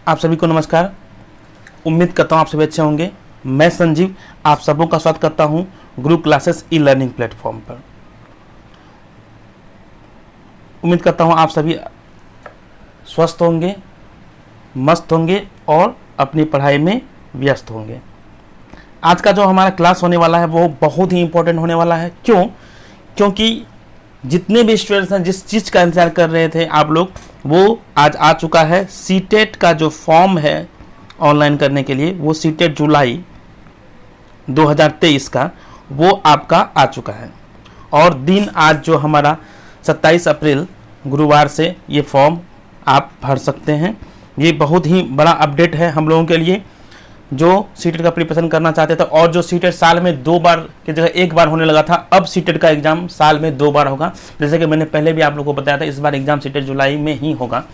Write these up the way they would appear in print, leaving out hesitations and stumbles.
आप सभी को नमस्कार। उम्मीद करता हूँ आप सभी अच्छे होंगे। मैं संजीव आप सबों का स्वागत करता हूँ गुरु क्लासेस ई लर्निंग प्लेटफॉर्म पर। उम्मीद करता हूँ आप सभी स्वस्थ होंगे, मस्त होंगे और अपनी पढ़ाई में व्यस्त होंगे। आज का जो हमारा क्लास होने वाला है वो बहुत ही इम्पोर्टेंट होने वाला है। क्योंकि जितने भी स्टूडेंट्स हैं जिस चीज़ का इंतजार कर रहे थे आप लोग, वो आज आ चुका है। सीटेट का जो फॉर्म है ऑनलाइन करने के लिए, वो सीटेट जुलाई 2023 का वो आपका आ चुका है। और दिन आज जो हमारा 27 अप्रैल गुरुवार से ये फॉर्म आप भर सकते हैं। ये बहुत ही बड़ा अपडेट है हम लोगों के लिए जो सीटेट का प्रिपरेशन करना चाहते थे। और जो सीटेट साल में 2 बार की जगह 1 बार होने लगा था, अब सीटेट का एग्जाम साल में 2 बार होगा। जैसे कि मैंने पहले भी आप लोगों को बताया था, इस बार एग्जाम सीटेट जुलाई में ही होगा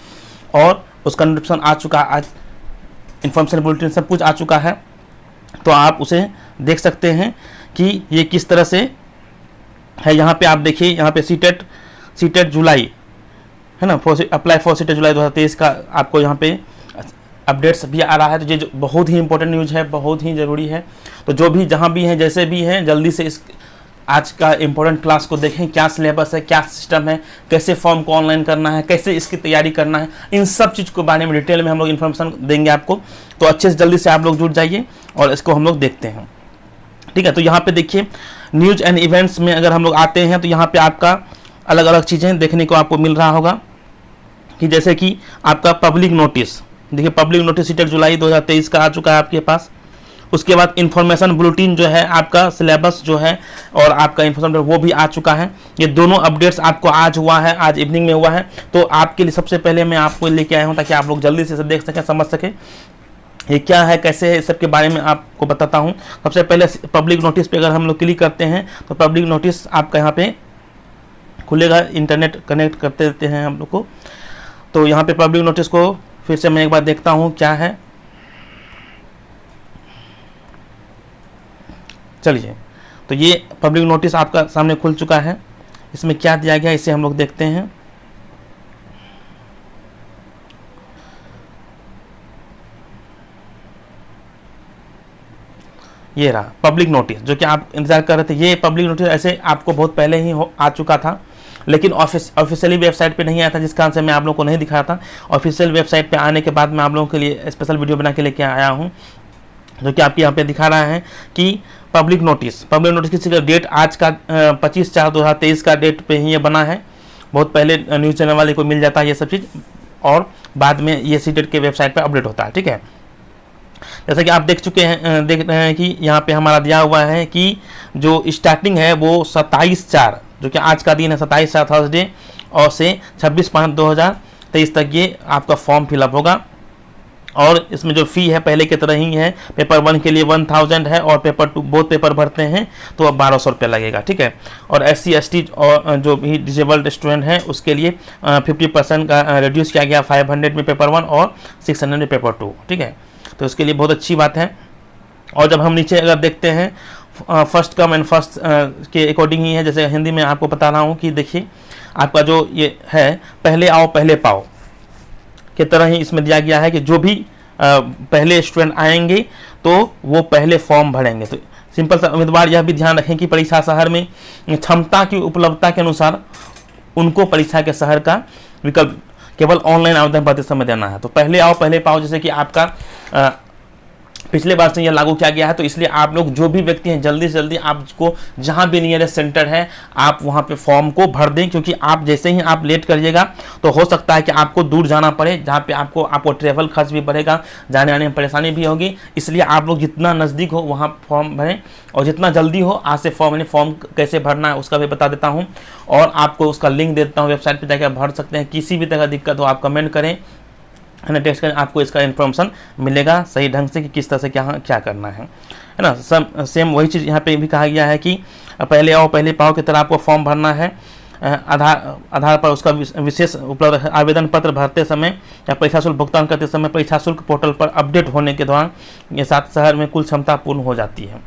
और उसका नोटिफिकेशन आ चुका है। आज इन्फॉर्मेशन बुलेटिन सब कुछ आ चुका है, तो आप उसे देख सकते हैं कि ये किस तरह से है। यहाँ पे आप देखिए, यहाँ पे सीटेट जुलाई है ना, अप्लाई फॉर सीटेट जुलाई 2023 का आपको यहाँ पे अपडेट्स भी आ रहा है। तो ये जो बहुत ही इंपॉर्टेंट न्यूज़ है, बहुत ही ज़रूरी है। तो जो भी जहाँ भी हैं, जैसे भी हैं, जल्दी से इस आज का इम्पोर्टेंट क्लास को देखें। क्या सिलेबस है, क्या सिस्टम है, कैसे फॉर्म को ऑनलाइन करना है, कैसे इसकी तैयारी करना है, इन सब चीज़ के बारे में डिटेल में हम लोग इन्फॉर्मेशन देंगे आपको। तो अच्छे से जल्दी से आप लोग जुड़ जाइए और इसको हम लोग देखते हैं, ठीक है। तो यहाँ पे देखिए, न्यूज़ एंड इवेंट्स में अगर हम लोग आते हैं तो यहाँ पे आपका अलग अलग चीज़ें देखने को आपको मिल रहा होगा कि जैसे कि आपका पब्लिक नोटिस, देखिए पब्लिक नोटिस सीटेट जुलाई 2023 का आ चुका है आपके पास। उसके बाद इन्फॉर्मेशन बुलेटिन जो है आपका, सिलेबस जो है और आपका इन्फॉर्मेशन वो भी आ चुका है। ये दोनों अपडेट्स आपको आज हुआ है, आज इवनिंग में हुआ है। तो आपके लिए सबसे पहले मैं आपको लेके आया हूँ ताकि आप लोग जल्दी से इसे देख सकें, समझ सकें ये क्या है, कैसे है, इस सब के बारे में आपको बताता हूँ। सबसे पहले पब्लिक नोटिस पे अगर हम लोग क्लिक करते हैं तो पब्लिक नोटिस आपका यहाँ पे खुलेगा। इंटरनेट कनेक्ट करते रहते हैं हम लोग को। तो यहाँ पे पब्लिक नोटिस को फिर से मैं एक बार देखता हूँ क्या है। चलिए, तो ये पब्लिक नोटिस आपका सामने खुल चुका है। इसमें क्या दिया गया इसे हम लोग देखते हैं। ये रहा पब्लिक नोटिस जो कि आप इंतजार कर रहे थे। ये पब्लिक नोटिस ऐसे आपको बहुत पहले ही आ चुका था, लेकिन ऑफिशियली वेबसाइट पे नहीं आया था, जिस कारण से मैं आप लोगों को नहीं दिखाया था। ऑफिशियल वेबसाइट पे आने के बाद मैं आप लोगों के लिए स्पेशल वीडियो बना के लेके आया हूँ, जो कि आपके यहाँ पे दिखा रहा है कि पब्लिक नोटिस की डेट आज का 25/4/2023 का डेट पे ही ये बना है। बहुत पहले न्यूज़ चैनल वाले को मिल जाता है ये सब चीज़ और बाद में ये सीटेट के वेबसाइट पर अपडेट होता है, ठीक है। जैसा कि आप देख रहे हैं कि यहाँ पे हमारा दिया हुआ है कि जो स्टार्टिंग है वो 27/4 जो कि आज का दिन है, 27/4 थर्सडे, और से 26/5/2023 तक ये आपका फॉर्म फिलअप होगा। और इसमें जो फ़ी है पहले की तरह ही है। पेपर 1 के लिए 1000 है और पेपर 2 बहुत पेपर भरते हैं तो अब 1200 रुपये लगेगा, ठीक है। और SC ST और जो भी डिसेबल्ड स्टूडेंट हैं उसके लिए 50% का रिड्यूस किया गया, 500 में पेपर 1 और 600 में पेपर 2, ठीक है। तो उसके लिए बहुत अच्छी बात है। और जब हम नीचे अगर देखते हैं, फर्स्ट कम एंड फर्स्ट के अकॉर्डिंग ही है। जैसे हिंदी में आपको बता रहा हूँ कि देखिए आपका जो ये है, पहले आओ पहले पाओ की तरह ही इसमें दिया गया है कि जो भी पहले स्टूडेंट आएंगे तो वो पहले फॉर्म भरेंगे। तो सिंपल सा उम्मीदवार यह भी ध्यान रखें कि परीक्षा शहर में क्षमता की उपलब्धता के अनुसार उनको परीक्षा के शहर का विकल्प केवल ऑनलाइन आवेदन भरते समय देना है। तो पहले आओ पहले पाओ, जैसे कि आपका पिछले बार से यह लागू किया गया है। तो इसलिए आप लोग जो भी व्यक्ति हैं जल्दी से जल्दी आपको जहां भी नियरेस्ट सेंटर है आप वहां पे फॉर्म को भर दें, क्योंकि आप जैसे ही आप लेट करिएगा तो हो सकता है कि आपको दूर जाना पड़े, जहां पे आपको ट्रैवल खर्च भी बढ़ेगा, जाने आने में परेशानी भी होगी। इसलिए आप लोग जितना नज़दीक हो वहाँ फॉर्म भरें और जितना जल्दी हो आज से फॉर्म कैसे भरना है उसका भी बता देता हूँ और आपको उसका लिंक दे देता हूँ। वेबसाइट पर जाकर भर सकते हैं। किसी भी तरह दिक्कत हो आप कमेंट करें, है ना, टेक्स्ट करें, आपको इसका इन्फॉर्मेशन मिलेगा सही ढंग से कि किस तरह से क्या करना है ना। सेम वही चीज़ यहाँ पे भी कहा गया है कि पहले आओ पहले पाओ की तरह आपको फॉर्म भरना है। आधार पर उसका विशेष उपलब्ध है। आवेदन पत्र भरते समय या परीक्षा शुल्क भुगतान करते समय परीक्षा शुल्क पोर्टल पर अपडेट होने के दौरान ये 7 शहर में कुल क्षमता पूर्ण हो जाती है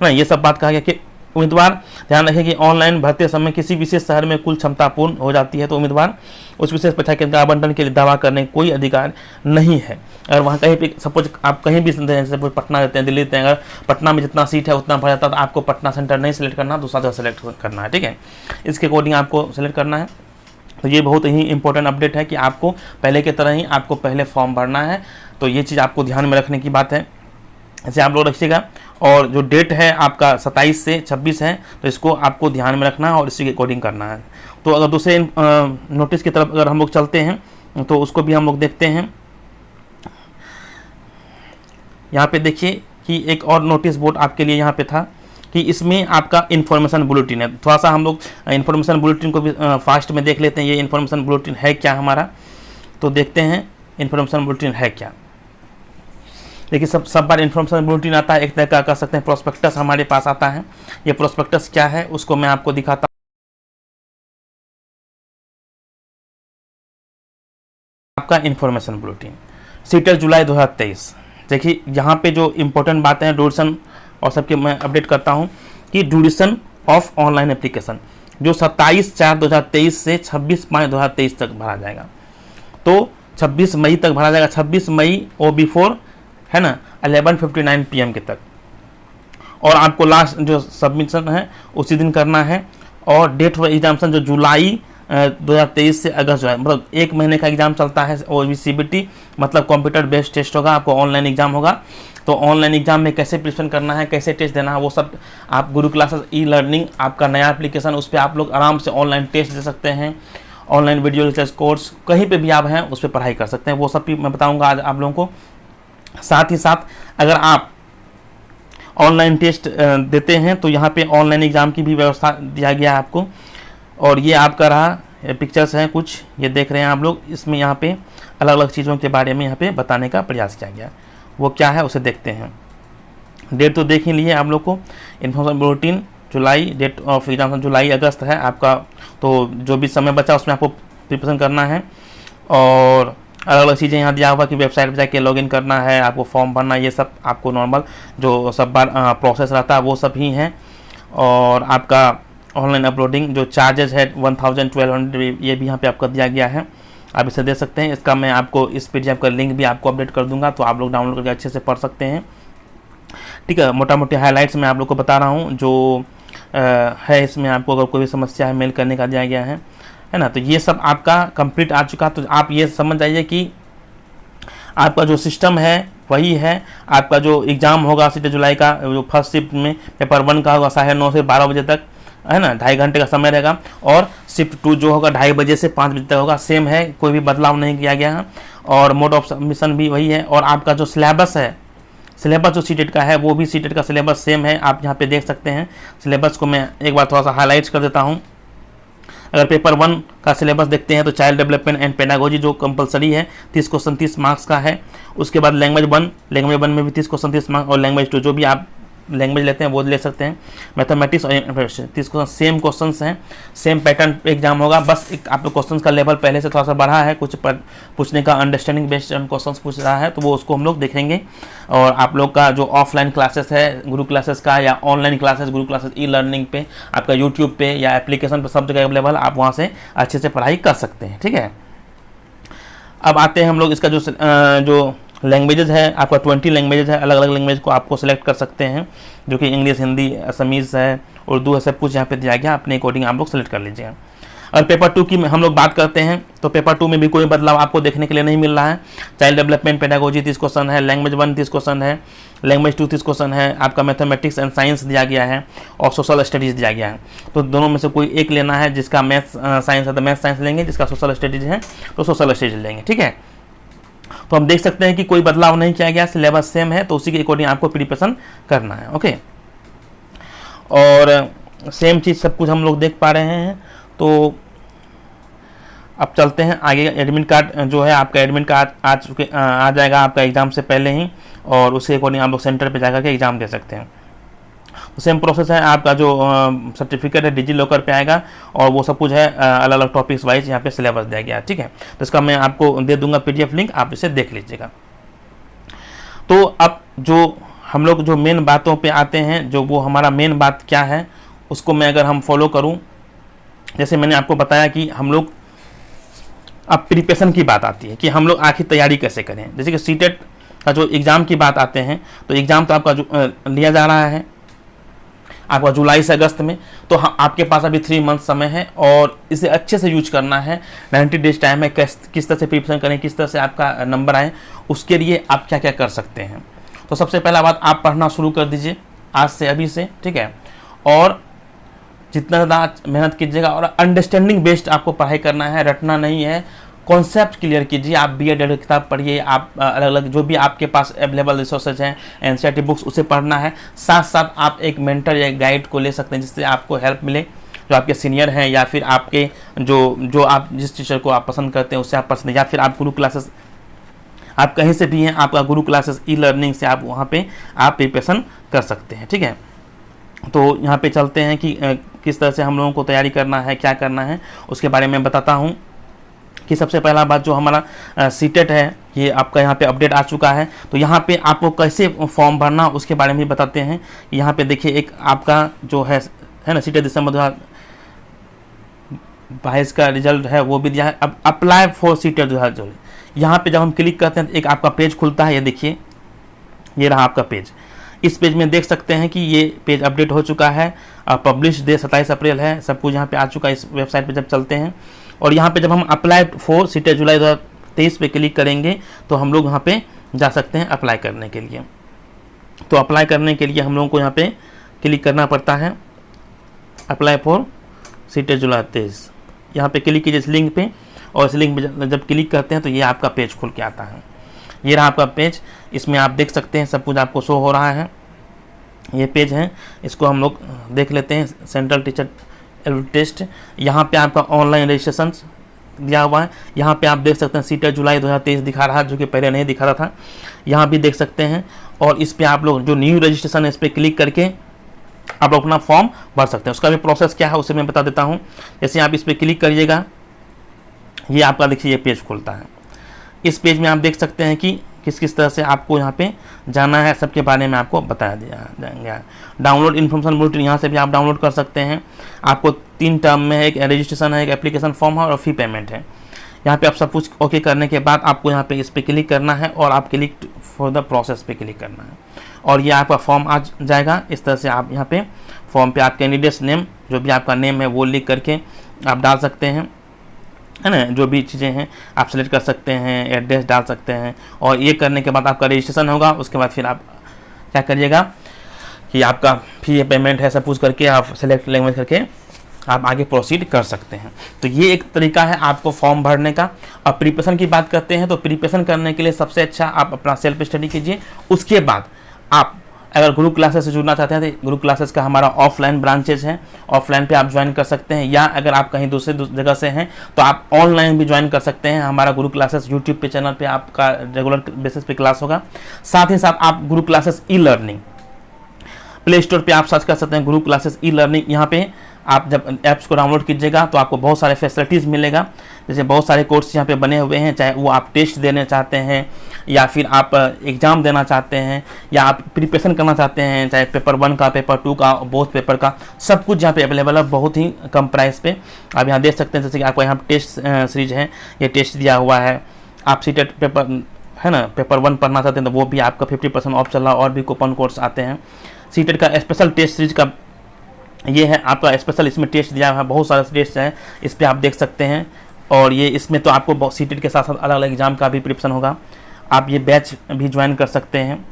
ना। ये सब बात कहा गया कि उम्मीदवार ध्यान रखें कि ऑनलाइन भरते समय किसी विशेष शहर में कुल क्षमता पूर्ण हो जाती है तो उम्मीदवार उस विशेष परीक्षा केंद्र का आवंटन के लिए दावा करने का कोई अधिकार नहीं है। अगर वहाँ कहीं पे सपोज आप कहीं भी सपोज पटना रहते हैं, दिल्ली रहते हैं, अगर पटना में जितना सीट है उतना भर जाता है तो आपको पटना सेंटर नहीं सेलेक्ट करना, दूसरा जगह सेलेक्ट करना है। ठीक है, इसके अकॉर्डिंग आपको सेलेक्ट करना है। तो ये बहुत ही इंपॉर्टेंट अपडेट है कि आपको पहले की तरह ही आपको पहले फॉर्म भरना है। तो ये चीज़ आपको ध्यान में रखने की बात है, ऐसे आप लोग रखिएगा। और जो डेट है आपका 27 से 26 है, तो इसको आपको ध्यान में रखना है और इसी के अकॉर्डिंग करना है। तो अगर दूसरे नोटिस की तरफ अगर हम लोग चलते हैं तो उसको भी हम लोग देखते हैं। यहाँ पे देखिए कि एक और नोटिस बोर्ड आपके लिए यहाँ पे था कि इसमें आपका इन्फॉर्मेशन बुलेटिन है। थोड़ा सा हम लोग इन्फॉर्मेशन बुलेटिन को भी फास्ट में देख लेते हैं, ये इन्फॉर्मेशन बुलेटिन है क्या हमारा। तो देखते हैं इन्फॉर्मेशन बुलेटिन है क्या। देखिए सब बार इन्फॉर्मेशन बुलेटिन आता है, एक तरह का कर सकते हैं प्रोस्पेक्टस हमारे पास आता है। ये प्रोस्पेक्टस क्या है उसको मैं आपको दिखाता हूँ। आपका इन्फॉर्मेशन बुलेटिन सीटेट जुलाई 2023। देखिए यहाँ पे जो इंपॉर्टेंट बातें हैं ड्यूरेशन और सबके मैं अपडेट करता हूँ कि ड्यूरेशन ऑफ ऑनलाइन एप्लीकेशन जो 27/4/2023 से 26/5/2023 तक भरा जाएगा। तो 26 मई तक भरा जाएगा, 26 मई ओ बिफोर है ना 11:59 PM के तक। और आपको लास्ट जो सबमिशन है उसी दिन करना है। और डेट ऑफ एग्जामिनेशन जो जुलाई 2023 से अगस्त जुलाई, मतलब 1 महीने का एग्जाम चलता है। और CBT मतलब कंप्यूटर बेस्ड टेस्ट होगा, आपको ऑनलाइन एग्जाम होगा। तो ऑनलाइन एग्जाम में कैसे प्रिपरेशन करना है, कैसे टेस्ट देना है, वो सब आप गुरु क्लासेस ई-लर्निंग आपका नया एप्लीकेशन, उस पर आप लोग आराम से ऑनलाइन टेस्ट दे सकते हैं। ऑनलाइन वीडियो लेक्चर कोर्स कहीं पे भी आप हैं उस पर पढ़ाई कर सकते हैं, वो सब भी मैं बताऊँगा आज आप लोगों को। साथ ही साथ अगर आप ऑनलाइन टेस्ट देते हैं तो यहाँ पे ऑनलाइन एग्ज़ाम की भी व्यवस्था दिया गया है आपको। और ये आपका रहा पिक्चर्स हैं कुछ, ये देख रहे हैं आप लोग। इसमें यहाँ पे अलग अलग चीज़ों के बारे में यहाँ पे बताने का प्रयास किया गया, वो क्या है उसे देखते हैं। डेट तो देख ही लिए आप लोग को, इन्फॉर्मेशन बुलेटिन जुलाई, डेट ऑफ एग्जाम जुलाई अगस्त है आपका। तो जो भी समय बचा उसमें आपको प्रिपरेशन करना है। और अलग अलग चीज़ें यहाँ दिया हुआ कि वेबसाइट पर जाके लॉगिन करना है, आपको फॉर्म भरना, ये सब आपको नॉर्मल जो सब बार प्रोसेस रहता है वो सब ही है। और आपका ऑनलाइन अपलोडिंग जो चार्जेस है 1000-1200 ये भी यहाँ पे आपका दिया गया है, आप इसे दे सकते हैं। इसका मैं आपको इस PDF का लिंक भी आपको अपडेट कर दूंगा, तो आप लोग डाउनलोड करके अच्छे से पढ़ सकते हैं। ठीक है, मोटा मोटी हाईलाइट्स मैं आप लोग को बता रहा हूँ जो है। इसमें आपको अगर कोई भी समस्या है मेल करने का दिया गया है ना। तो ये सब आपका कंप्लीट आ चुका। तो आप ये समझ जाइए कि आपका जो सिस्टम है वही है। आपका जो एग्ज़ाम होगा सीटेट जुलाई का, जो फर्स्ट शिफ्ट में पेपर 1 का होगा 9:30 से 12 बजे तक, है ना, 2.5 घंटे का समय रहेगा। और शिफ्ट 2 जो होगा 2:30 बजे से 5 बजे तक होगा, सेम है, कोई भी बदलाव नहीं किया गया है। और मोड ऑफ सबमिशन भी वही है। और आपका जो सिलेबस है, सिलेबस जो सीटेट का है वो भी सीटेट का सिलेबस सेम है, आप यहाँ पे देख सकते हैं। सिलेबस को मैं एक बार थोड़ा सा हाईलाइट कर देता हूँ। अगर पेपर 1 का सिलेबस देखते हैं तो चाइल्ड डेवलपमेंट एंड पेडागोजी जो कंपलसरी है 30 क्वेश्चन 30 मार्क्स का है। उसके बाद लैंग्वेज 1 में भी 30 क्वेश्चन 30 मार्क्स, और लैंग्वेज 2 जो भी आप लैंग्वेज लेते हैं वो ले सकते हैं। मैथमेटिक्स और 30 क्वेश्चन सेम क्वेश्चंस हैं, सेम पैटर्न पे एग्जाम होगा। बस एक आप लोग क्वेश्चंस का लेवल पहले से थोड़ा सा बढ़ा है, कुछ पूछने का अंडरस्टैंडिंग बेस्ड क्वेश्चंस पूछ रहा है, तो वो उसको हम लोग देखेंगे। और आप लोग का जो ऑफलाइन क्लासेस है गुरु क्लासेस का, या ऑनलाइन क्लासेस गुरु क्लासेस ई-लर्निंग पे आपका यूट्यूब पे या एप्लीकेशन पर सब जगह अवेलेबल, आप वहाँ से अच्छे से पढ़ाई कर सकते हैं। ठीक है, अब आते हैं हम लोग इसका जो लैंग्वेजेस है, आपका 20 लैंग्वेजेस है। अलग अलग लैंग्वेज को आपको सेलेक्ट कर सकते हैं, जो कि इंग्लिश, हिंदी, असमीज़ है, उर्दू है, सब कुछ यहाँ पे दिया गया। अपने अकॉर्डिंग आप लोग सेलेक्ट कर लीजिएगा। और पेपर 2 की हम लोग बात करते हैं तो पेपर 2 में भी कोई बदलाव आपको देखने के लिए नहीं मिल रहा है। चाइल्ड डेवलपमेंट पेडागोजी 30 क्वेश्चन है, लैंग्वेज 1 30 क्वेश्चन है, लैंग्वेज 2 30 क्वेश्चन है, आपका मैथमेटिक्स एंड साइंस दिया गया है, और सोशल स्टडीज़ दिया गया है। तो दोनों में से कोई एक लेना है। जिसका मैथ्स साइंस है तो मैथ्स साइंस लेंगे, जिसका सोशल स्टडीज़ है तो सोशल स्टडीज़ लेंगे। ठीक है, तो हम देख सकते हैं कि कोई बदलाव नहीं किया गया, सिलेबस सेम है, तो उसी के अकॉर्डिंग आपको प्रिपरेशन करना है। ओके, और सेम चीज़ सब कुछ हम लोग देख पा रहे हैं। तो अब चलते हैं आगे। एडमिट कार्ड जो है आपका, एडमिट कार्ड आ जाएगा आपका एग्ज़ाम से पहले ही, और उसके अकॉर्डिंग आप लोग सेंटर पे जाकर के एग्ज़ाम दे सकते हैं। तो सेम प्रोसेस है। आपका जो सर्टिफिकेट है डिजी लॉकर पे आएगा, और वो सब कुछ है अलग अलग टॉपिक्स वाइज यहाँ पे सिलेबस दिया गया है। ठीक है, तो इसका मैं आपको दे दूंगा PDF लिंक, आप इसे देख लीजिएगा। तो अब जो हम लोग जो मेन बातों पे आते हैं, जो वो हमारा मेन बात क्या है उसको मैं अगर हम फॉलो करूं, जैसे मैंने आपको बताया कि हम लोग, अब प्रिपरेशन की बात आती है कि हम लोग आखिर तैयारी कैसे करें। जैसे कि सीटेट का जो एग्ज़ाम की बात आते हैं, तो एग्ज़ाम तो आपका लिया जा रहा है आपका जुलाई से अगस्त में, तो आपके पास अभी 3 मंथ समय है और इसे अच्छे से यूज करना है। 90 डेज टाइम है, किस तरह से प्रिपरेशन करें, किस तरह से आपका नंबर आए, उसके लिए आप क्या क्या कर सकते हैं। तो सबसे पहला बात, आप पढ़ना शुरू कर दीजिए आज से, अभी से, ठीक है। और जितना ज़्यादा मेहनत कीजिएगा और अंडरस्टैंडिंग बेस्ड आपको पढ़ाई करना है, रटना नहीं है। कॉन्सेप्ट क्लियर कीजिए, आप BED किताब पढ़िए, आप अलग अलग जो भी आपके पास अवेलेबल रिसोर्सेज हैं, NCERT बुक्स, उसे पढ़ना है। साथ साथ आप एक मेंटर या गाइड को ले सकते हैं जिससे आपको हेल्प मिले, जो आपके सीनियर हैं या फिर आपके जो आप जिस टीचर को आप पसंद करते हैं उससे आप पसंद, या फिर आप गुरु क्लासेस, आप कहीं से भी हैं, आपका गुरु क्लासेस E-लर्निंग से आप वहाँ पे आप प्रिपरेशन कर सकते हैं, ठीक है। तो यहाँ पे चलते हैं कि किस तरह से हम लोगों को तैयारी करना है, क्या करना है, उसके बारे में बताता हूँ। कि सबसे पहला बात, जो हमारा सीटेट है, ये आपका यहाँ पे अपडेट आ चुका है। तो यहाँ पे आपको कैसे फॉर्म भरना उसके बारे में बताते हैं। यहाँ पे देखिए, एक आपका जो है ना, सीटेट दिसंबर 2022 का रिजल्ट है वो भी दिया है। अब अप्लाई फॉर सीटेट 2024, यहाँ पे जब हम क्लिक करते हैं तो एक आपका पेज खुलता है। ये देखिए, ये रहा आपका पेज। इस पेज में देख सकते हैं कि ये पेज अपडेट हो चुका है। पब्लिश डे 27 अप्रैल है, सब कुछ यहाँ पे आ चुका है इस वेबसाइट पे जब चलते हैं। और यहाँ पे जब हम अप्लाई फॉर सीटेट जुलाई 2023 पे क्लिक करेंगे तो हम लोग यहाँ पे जा सकते हैं अप्लाई करने के लिए। तो अप्लाई करने के लिए हम लोगों को यहाँ पे क्लिक करना पड़ता है, अप्लाई फॉर सीटेट जुलाई 2023। यहाँ पे क्लिक कीजिए इस लिंक पे, और इस लिंक पे जब क्लिक करते हैं तो ये आपका पेज खुल के आता है। ये रहा आपका पेज, इसमें आप देख सकते हैं सब कुछ आपको शो हो रहा है। ये पेज है, इसको हम लोग देख लेते हैं। सेंट्रल टीचर टेस्ट, यहाँ पे आपका ऑनलाइन रजिस्ट्रेशन दिया हुआ है। यहाँ पे आप देख सकते हैं सीटेट जुलाई 2023 दिखा रहा है, जो कि पहले नहीं दिखा रहा था। यहाँ भी देख सकते हैं, और इस पे आप लोग जो न्यू रजिस्ट्रेशन है इस पर क्लिक करके आप अपना फॉर्म भर सकते हैं। उसका भी प्रोसेस क्या है उसे मैं बता देता हूँ। जैसे आप इस पर क्लिक करिएगा, ये आपका देखिए ये पेज खुलता है। इस पेज में आप देख सकते हैं कि किस किस तरह से आपको यहाँ पे जाना है, सबके बारे में आपको बताया दिया जाएंगे। डाउनलोड इन्फॉर्मेशन बुलेटिन, यहाँ से भी आप डाउनलोड कर सकते हैं। आपको 3 टर्म में है, एक रजिस्ट्रेशन है, एक एप्लीकेशन फॉर्म है और फी पेमेंट है। यहाँ पे आप सब कुछ ओके करने के बाद आपको यहाँ पे इस पर क्लिक करना है और आप क्लिक फॉर द प्रोसेस पे क्लिक करना है, और ये आपका फॉर्म आ जाएगा। इस तरह से आप यहाँ पे फॉर्म पे आप कैंडिडेट्स नेम, जो भी आपका नेम है वो लिख करके आप डाल सकते हैं, है ना। जो भी चीज़ें हैं आप सेलेक्ट कर सकते हैं, एड्रेस डाल सकते हैं, और ये करने के बाद आपका रजिस्ट्रेशन होगा। उसके बाद फिर आप क्या करिएगा कि आपका फी पेमेंट है सब कुछ करके आप सेलेक्ट लैंग्वेज करके आप आगे प्रोसीड कर सकते हैं। तो ये एक तरीका है आपको फॉर्म भरने का। अब प्रिपरेशन की बात करते हैं, तो प्रिपरेशन करने के लिए सबसे अच्छा आप अपना सेल्फ स्टडी कीजिए। उसके बाद आप अगर गुरु क्लासेस से जुड़ना चाहते हैं तो गुरु क्लासेस का हमारा ऑफलाइन ब्रांचेज हैं, ऑफलाइन पे आप ज्वाइन कर सकते हैं, या अगर आप कहीं दूसरे जगह से हैं तो आप ऑनलाइन भी ज्वाइन कर सकते हैं। हमारा गुरु क्लासेस यूट्यूब पे चैनल पे आपका रेगुलर बेसिस पे क्लास होगा। साथ ही साथ आप गुरु क्लासेस E-लर्निंग प्ले स्टोर पे आप सर्च कर सकते हैं, गुरु क्लासेस E-लर्निंग। यहाँ पे आप जब ऐप्स को डाउनलोड कीजिएगा तो आपको बहुत सारे फैसिलिटीज़ मिलेगा। जैसे बहुत सारे कोर्स यहाँ पे बने हुए हैं, चाहे वो आप टेस्ट देने चाहते हैं या फिर आप एग्ज़ाम देना चाहते हैं या आप प्रिपरेशन करना चाहते हैं, चाहे पेपर 1 का, पेपर 2 का, बोथ पेपर का, सब कुछ यहाँ पे अवेलेबल है बहुत ही कम प्राइस पे। आप यहाँ देख सकते हैं, जैसे कि आपको यहाँ टेस्ट सीरीज है, ये टेस्ट दिया हुआ है। आप सीटेट पेपर है ना, पेपर 1 पढ़ना चाहते हैं तो वो भी आपका 50% ऑफ चल रहा है, और भी कूपन कोड्स आते हैं। सीटेट का स्पेशल टेस्ट सीरीज का ये है आपका स्पेशल, इसमें टेस्ट दिया हुआ है, बहुत सारे टेस्ट हैं, इस पर आप देख सकते हैं। और ये इसमें तो आपको सीटेट के साथ साथ अलग अलग एग्जाम का भी प्रिपरेशन होगा। आप ये बैच भी ज्वाइन कर सकते हैं।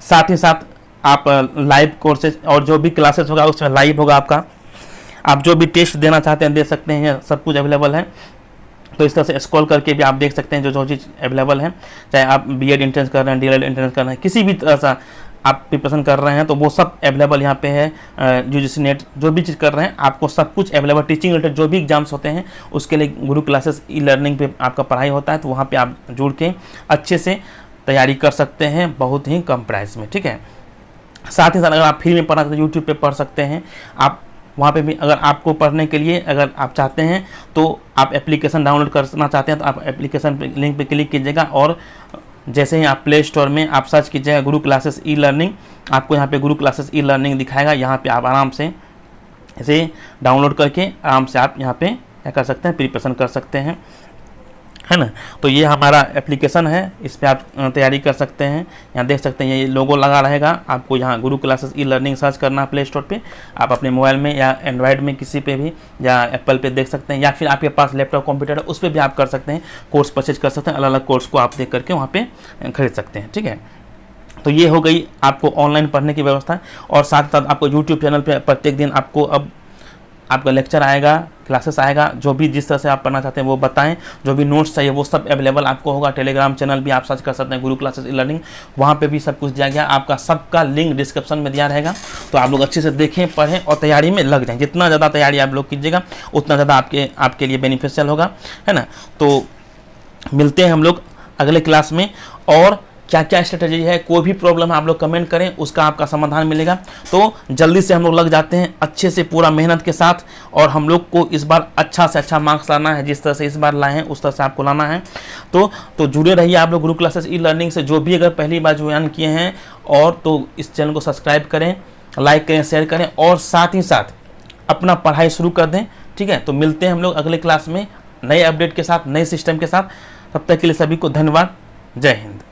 साथ ही साथ आप लाइव कोर्सेज और जो भी क्लासेस होगा उसमें लाइव होगा आपका। आप जो भी टेस्ट देना चाहते हैं दे सकते हैं, सब कुछ अवेलेबल है। तो इस तरह से स्क्रॉल करके भी आप देख सकते हैं जो चीज़ अवेलेबल है। चाहे आप BED एंट्रेंस कर रहे हैं, DLED एंट्रेंस कर रहे हैं, किसी भी तरह से आप प्रिपरेशन कर रहे हैं तो वो सब अवेलेबल यहाँ पे है। UGC नेट जो भी चीज़ कर रहे हैं आपको सब कुछ अवेलेबल। टीचिंग रिलेटेड जो भी एग्जाम्स होते हैं उसके लिए गुरु क्लासेस E-लर्निंग पे आपका पढ़ाई होता है, तो वहाँ पे आप जुड़ के अच्छे से तैयारी कर सकते हैं बहुत ही कम प्राइस में, ठीक है। साथ ही साथ अगर आप फ्री में पढ़ना तो यूट्यूब पे पढ़ सकते हैं आप। वहाँ पे भी अगर आपको पढ़ने के लिए अगर आप चाहते हैं तो आप एप्लीकेशन डाउनलोड करना चाहते हैं तो आप एप्लीकेशन लिंक पे क्लिक कीजिएगा, और जैसे ही आप प्ले स्टोर में आप सर्च कीजिएगा गुरु क्लासेस E-लर्निंग, आपको यहाँ पे गुरु क्लासेस E-लर्निंग दिखाएगा। यहाँ पे आप आराम से इसे डाउनलोड करके आराम से आप यहाँ पे क्या कर सकते हैं, प्रिपरेशन कर सकते हैं, है ना। तो ये हमारा एप्लीकेशन है, इस पर आप तैयारी कर सकते हैं। यहाँ देख सकते हैं ये लोगो लगा रहेगा, आपको यहाँ गुरु क्लासेस ई लर्निंग सर्च करना है प्ले स्टोर पे। आप अपने मोबाइल में या एंड्रॉयड में किसी पे भी या एप्पल पे देख सकते हैं, या फिर आपके पास लैपटॉप कंप्यूटर है उस पर भी आप कर सकते हैं, कोर्स परचेज कर सकते हैं। अलग अलग कोर्स को आप देख करके वहाँ पे खरीद सकते हैं, ठीक है। तो ये हो गई आपको ऑनलाइन पढ़ने की व्यवस्था। और साथ साथ आपको यूट्यूब चैनल पे प्रत्येक दिन आपको अब आपका लेक्चर आएगा, क्लासेस आएगा, जो भी जिस तरह से आप पढ़ना चाहते हैं वो बताएं, जो भी नोट्स चाहिए वो सब अवेलेबल आपको होगा। टेलीग्राम चैनल भी आप सर्च कर सकते हैं गुरु क्लासेस ई लर्निंग, वहाँ पे भी सब कुछ दिया गया, आपका सबका लिंक डिस्क्रिप्शन में दिया रहेगा। तो आप लोग अच्छे से देखें, पढ़ें और तैयारी में लग जाएं। जितना ज़्यादा तैयारी आप लोग कीजिएगा उतना ज़्यादा आपके लिए बेनिफिशियल होगा, है ना। तो मिलते हैं हम लोग अगले क्लास में, और क्या क्या स्ट्रेटजी है, कोई भी प्रॉब्लम है आप लोग कमेंट करें, उसका आपका समाधान मिलेगा। तो जल्दी से हम लोग लग जाते हैं अच्छे से पूरा मेहनत के साथ, और हम लोग को इस बार अच्छा से अच्छा मार्क्स लाना है, जिस तरह से इस बार लाए हैं उस तरह से आपको लाना है। तो जुड़े रहिए आप लोग गुरु क्लासेस ई लर्निंग से। जो भी अगर पहली बार ज्वाइन किए हैं और तो इस चैनल को सब्सक्राइब करें, लाइक करें, शेयर करें, और साथ ही साथ अपना पढ़ाई शुरू कर दें, ठीक है। तो मिलते हैं हम लोग अगले क्लास में नए अपडेट के साथ, नए सिस्टम के साथ। तब तक के लिए सभी को धन्यवाद। जय हिंद।